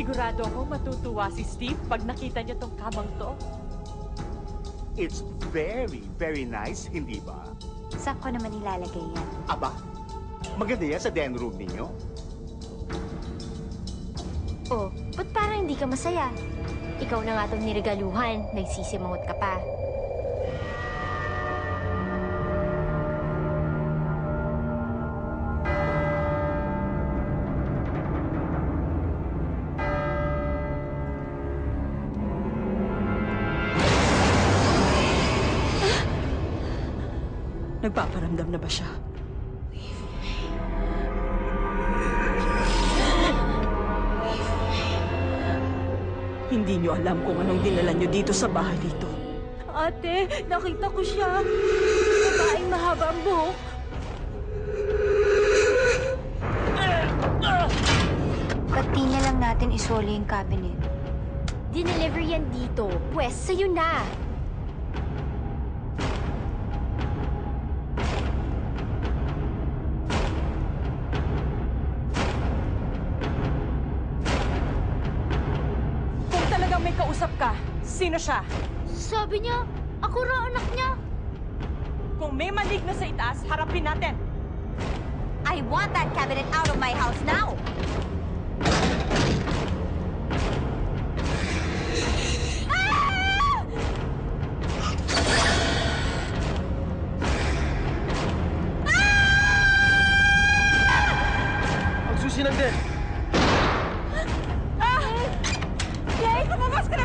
Sigurado akong matutuwa si Steve pag nakita niya tong kamang to. It's very, very nice, hindi ba? Saan ko naman ilalagay yan? Aba, maganda yan sa den room ninyo. Oh, ba't parang hindi ka masaya? Ikaw na nga itong niregaluhan, nagsisimangot ka pa. Nagpaparamdam na ba siya? Hindi niyo alam kung anong dinala niyo dito sa bahay dito. Ate, nakita ko siya. Babaeng mahaba ang buhok. Ba't di na lang natin isoli yung cabinet? Dineliver yan dito. Pwes, sa'yo na. Kung talagang may kausap ka, sino siya? Sabi niya, ako raw anak niya. Kung may maligno sa itaas, harapin natin. I want that cabinet out of my house now. Ang susi ng den! Jay, lumabas ka na